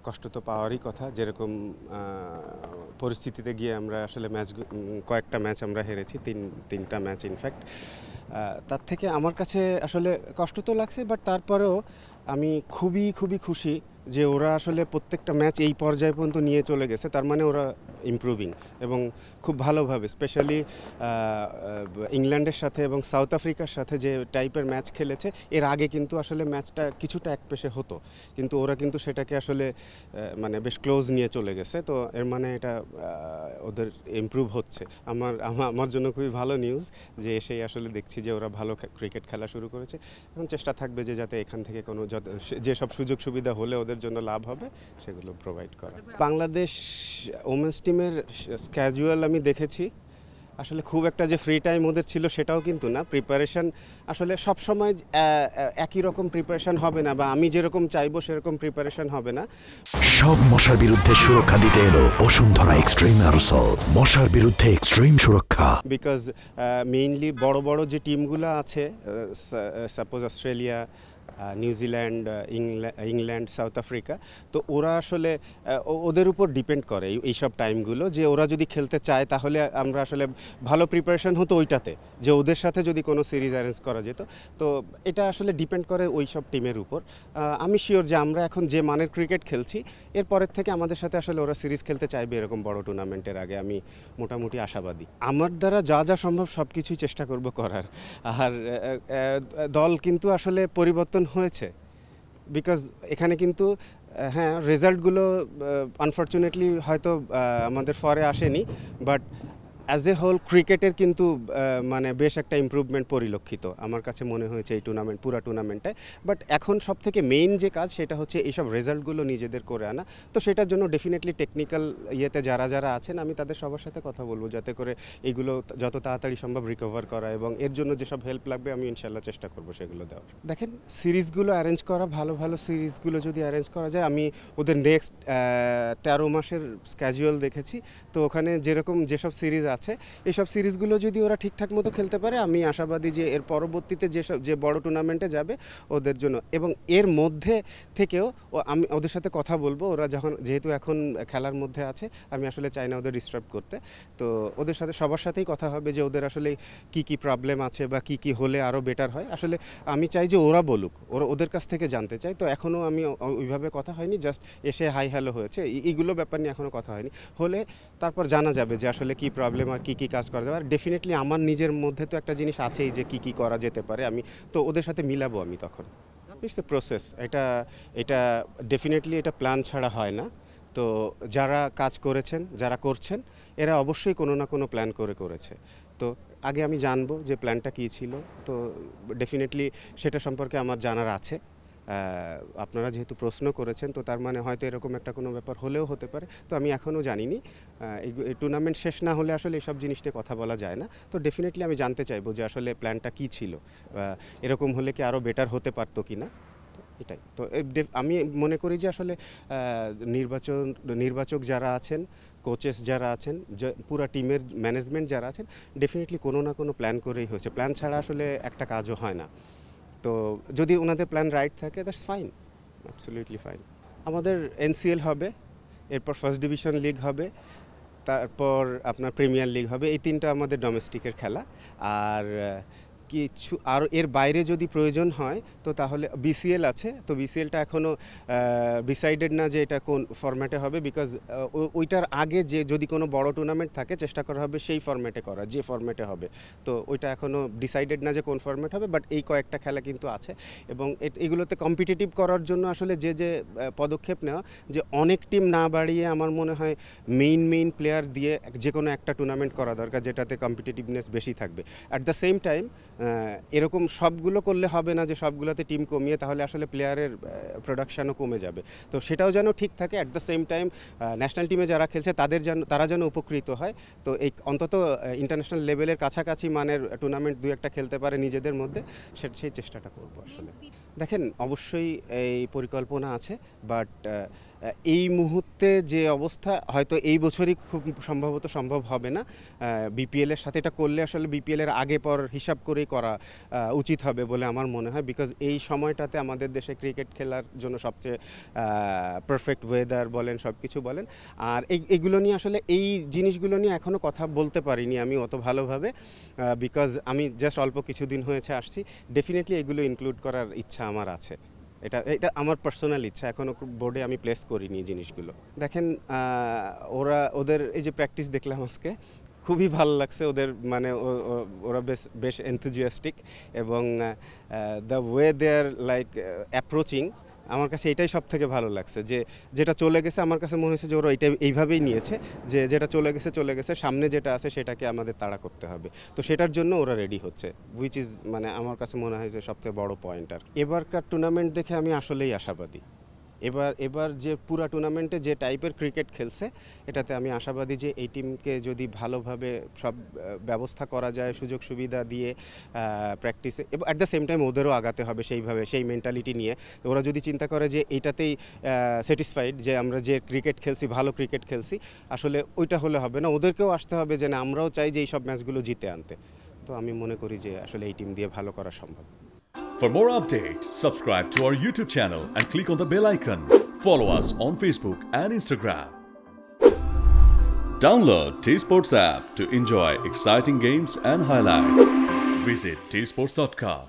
কষ্ট তো পাওয়ারই কথা, যেরকম পরিস্থিতিতে গিয়ে আমরা আসলে কয়েকটা ম্যাচ আমরা হেরেছি, তিনটা ম্যাচ ইনফ্যাক্ট। তার থেকে আমার কাছে আসলে কষ্ট তো লাগছে, বাট তারপরেও আমি খুবই খুবই খুশি যে ওরা আসলে প্রত্যেকটা ম্যাচ এই পর্যায় পর্যন্ত নিয়ে চলে গেছে। তার মানে ওরা ইমপ্রুভিং এবং খুব ভালোভাবে, স্পেশালি ইংল্যান্ডের সাথে এবং সাউথ আফ্রিকার সাথে যে টাইপের ম্যাচ খেলেছে, এর আগে কিন্তু আসলে ম্যাচটা কিছুটা একপেশে হতো, কিন্তু ওরা কিন্তু সেটাকে আসলে মানে বেশ ক্লোজ নিয়ে চলে গেছে। তো এর মানে এটা ওদের ইমপ্রুভ হচ্ছে। আমার জন্য খুবই ভালো নিউজ যে এসেই আসলে দেখছি যে ওরা ভালো ক্রিকেট খেলা শুরু করেছে। এখন চেষ্টা থাকবে যে যাতে এখান থেকে কোনো যেসব সুযোগ সুবিধা হলে ওদের জন্য লাভ হবে সেগুলো প্রোভাইড করা। বাংলাদেশ ওমেন্স টিমের ক্যাজুয়াল আমি দেখেছি, আসলে খুব একটা যে ফ্রি টাইম ওদের ছিল সেটাও কিন্তু না। প্রিপারেশন আসলে সব সময় একই রকম প্রিপারেশন হবে না, বা আমি যেরকম চাইবো সেরকম প্রিপারেশন হবে না। সব মশার বিরুদ্ধে সুরক্ষা দিতে এলো বসুন্ধরা এক্সট্রিম অ্যারোসল, মশার বিরুদ্ধে এক্সট্রিম সুরক্ষা। বিকজ মেইনলি বড় বড় যে টিমগুলো আছে, suppose Australia, New Zealand, England, south Africa, তো ওরা আসলে ওদের উপর ডিপেন্ড করে এইসব টাইমগুলো, যে ওরা যদি খেলতে চায় তাহলে আমরা আসলে ভালো প্রিপারেশন হতো ওইটাতে, যে ওদের সাথে যদি কোনো সিরিজ অ্যারেঞ্জ করা যেত। তো এটা আসলে ডিপেন্ড করে ওই সব টিমের উপর। আমি শিওর যে আমরা এখন যে মানের ক্রিকেট খেলছি, এরপরের থেকে আমাদের সাথে আসলে ওরা সিরিজ খেলতে চাইবে এরকম বড় টুর্নামেন্টের আগে, আমি মোটামুটি আশাবাদী। আমার দ্বারা যা যা সম্ভব সব কিছুই চেষ্টা করব করার। আর দল কিন্তু আসলে পরিবর্তন হয়েছে, বিকজ এখানে কিন্তু হ্যাঁ রেজাল্টগুলো আনফর্চুনেটলি হয়তো আমাদের ফরে আসেনি, বাট অ্যাজ এ হোল ক্রিকেটের কিন্তু মানে বেশ একটা ইমপ্রুভমেন্ট পরিলক্ষিত আমার কাছে মনে হয়েছে এই পুরো টুর্নামেন্টে। বাট এখন সব থেকে মেইন যে কাজ সেটা হচ্ছে এইসব রেজাল্টগুলো নিজেদের করে আনা। তো সেটার জন্য ডেফিনেটলি টেকনিক্যাল ইয়েতে যারা আছেন আমি তাদের সবার সাথে কথা বলবো, যাতে করে এইগুলো যত তাড়াতাড়ি সম্ভব রিকভার করা, এবং এর জন্য যেসব হেল্প লাগবে আমি ইনশাল্লাহ চেষ্টা করবো সেগুলো দেওয়ার। দেখেন, সিরিজগুলো অ্যারেঞ্জ করা, ভালো ভালো সিরিজগুলো যদি অ্যারেঞ্জ করা যায়, আমি ওদের নেক্সট 13 মাসের স্ক্যাজুয়াল দেখেছি, তো ওখানে যেসব সিরিজ আছে এইসব সিরিজগুলো যদি ওরা ঠিকঠাক মতো খেলতে পারে, আমি আশাবাদী যে এর পরবর্তীতে যে বড় টুর্নামেন্টে যাবে ওদের জন্য, এবং এর মধ্যে থেকেও আমি ওদের সাথে কথা বলবো। ওরা যেহেতু এখন খেলার মধ্যে আছে, আমি আসলে চাই না ওদের ডিস্টার্ব করতে। তো ওদের সাথে সবার সাথেই কথা হবে যে ওদের আসলে কি প্রবলেম আছে বা কি হলে আরও বেটার হয়। আসলে আমি চাই যে ওরা বলুক, ওদের কাছ থেকে জানতে চাই। তো এখনও আমি ওইভাবে কথা হয়নি, জাস্ট এসে হাই হ্যালো হয়েছে, এইগুলো ব্যাপার নিয়ে এখনও কথা হয়নি। হলে তারপর জানা যাবে যে আসলে কি প্রবলেম আর কি কাজ করা যাবে। আর ডেফিনেটলি আমার নিজের মধ্যে তো একটা জিনিস আছেই যে কি করা যেতে পারে, আমি তো ওদের সাথে মিলাবো আমি তখন। ইটস এ প্রসেস, এটা ডেফিনেটলি এটা প্ল্যান ছাড়া হয় না। তো যারা কাজ করেছেন, যারা করছেন, এরা অবশ্যই কোনো না কোনো প্ল্যান করেছে। তো আগে আমি জানবো যে প্ল্যানটা কী ছিল, তো ডেফিনেটলি সেটা সম্পর্কে আমার জানার আছে। আপনারা যেহেতু প্রশ্ন করেছেন, তো তার মানে হয়তো এরকম একটা কোনো ব্যাপার হলেও হতে পারে, তো আমি এখনও জানিনি। এই টুর্নামেন্ট শেষ না হলে আসলে এইসব জিনিস নিয়ে কথা বলা যায় না। তো ডেফিনেটলি আমি জানতে চাইবো যে আসলে প্ল্যানটা কী ছিল, এরকম হলে কি আরও বেটার হতে পারতো কি না, এটাই। তো আমি মনে করি যে আসলে নির্বাচক যারা আছেন, কোচেস যারা আছেন, পুরো টিমের ম্যানেজমেন্ট যারা আছেন, ডেফিনেটলি কোনো না কোনো প্ল্যান করেই হয়েছে। প্ল্যান ছাড়া আসলে একটা কাজও হয় না। তো যদি ওনাদের প্ল্যান রাইট থাকে, দ্যাটস ফাইন, অ্যাবসলিউটলি ফাইন। আমাদের এনসিএল হবে, এরপর ফার্স্ট ডিভিশন লিগ হবে, তারপর আপনার প্রিমিয়ার লিগ হবে। এই তিনটা আমাদের ডোমেস্টিকের খেলা। আর কিছু আর এর বাইরে যদি প্রয়োজন হয় তো তাহলে বিসিএল আছে। তো বিসিএলটা এখনও ডিসাইডেড না যে এটা কোন ফরম্যাটে হবে, বিকজ ওইটার আগে যে যদি কোনো বড় টুর্নামেন্ট থাকে, চেষ্টা করা হবে সেই ফরম্যাটে করা, যে ফরম্যাটে হবে। তো ওইটা এখনও ডিসাইডেড না যে কোন ফরম্যাট হবে, বাট এই কয়েকটা খেলা কিন্তু আছে। এবং এগুলোতে কম্পিটিটিভ করার জন্য আসলে যে পদক্ষেপ নেওয়া, যে অনেক টিম না বাড়িয়ে আমার মনে হয় মেইন প্লেয়ার দিয়ে যে কোনো একটা টুর্নামেন্ট করা দরকার, যেটাতে কম্পিটিটিভনেস বেশি থাকবে। অ্যাট দ্য সেম টাইম এরকম সবগুলো করলে হবে না যে সবগুলোতে টিম কমিয়ে তাহলে আসলে প্লেয়ারের প্রোডাকশানও কমে যাবে। তো সেটাও যেন ঠিক থাকে। At the same time national টিমে যারা খেলছে তারা যেন উপকৃত হয়। তো এই অন্তত ইন্টারন্যাশনাল লেভেলের কাছাকাছি মানের টুর্নামেন্ট দু একটা খেলতে পারে নিজেদের মধ্যে, সেই চেষ্টাটা করবো আসলে। দেখেন, অবশ্যই এই পরিকল্পনা আছে, বাট এই মুহূর্তে যে অবস্থা হয়তো এই বছরই খুব সম্ভবত সম্ভব হবে না। বিপিএলের সাথে এটা করলে আসলে বিপিএলের আগে পর হিসাব করেই করা উচিত হবে বলে আমার মনে হয়, বিকজ এই সময়টাতে আমাদের দেশে ক্রিকেট খেলার জন্য সবচেয়ে পারফেক্ট ওয়েদার বলেন, সব কিছু বলেন। আর এগুলো নিয়ে আসলে এই জিনিসগুলো নিয়ে এখনও কথা বলতে পারিনি আমি অত ভালোভাবে, বিকজ আমি জাস্ট অল্প কিছুদিন হয়েছে আসছি। ডেফিনেটলি এগুলো ইনক্লুড করার ইচ্ছা আমার আছে, এটা আমার পার্সোনাল ইচ্ছা, এখনও বোর্ডে আমি প্লেস করিনি জিনিসগুলো। দেখেন ওদের এই যে প্র্যাকটিস দেখলাম আজকে, খুবই ভালো লাগছে ওদের, মানে ওরা বেশ এনথুজিয়াস্টিক, এবং the way they are like approaching, আমার কাছে এটাই সব থেকে ভালো লাগছে। যেটা চলে গেছে আমার কাছে মনে হয়েছে যে ওরা এইভাবেই নিয়েছে, যেটা চলে গেছে, সামনে যেটা আছে সেটাকে আমাদের তাড়া করতে হবে, তো সেটার জন্য ওরা রেডি হচ্ছে, হুইচ ইজ মানে আমার কাছে মনে হয় যে সবচেয়ে বড় পয়েন্ট। আর এবারকার টুর্নামেন্ট দেখে আমি আসলেই আশাবাদী। এবার যে পুরা টুর্নামেন্টে যে টাইপের ক্রিকেট খেলছে, এটাতে আমি আশাবাদী যে এই টিমকে যদি ভালোভাবে সব ব্যবস্থা করা যায়, সুযোগ সুবিধা দিয়ে প্র্যাকটিসে, এবং অ্যাট দ্য সেম টাইম ওদেরও আগাতে হবে সেইভাবে, সেই মেন্টালিটি নিয়ে। ওরা যদি চিন্তা করে যে এইটাতেই স্যাটিসফাইড, যে আমরা যে ক্রিকেট খেলছি, ভালো ক্রিকেট খেলছি, আসলে ওইটা হলে হবে না, ওদেরকেও আসতে হবে যে না, আমরাও চাই যে এই সব ম্যাচগুলো জিতে আনতে। তো আমি মনে করি যে আসলে এই টিম দিয়ে ভালো করা সম্ভব। For more updates, subscribe to our YouTube channel and click on the bell icon. Follow us on Facebook and Instagram. Download T-Sports app to enjoy exciting games and highlights. Visit tsports.com.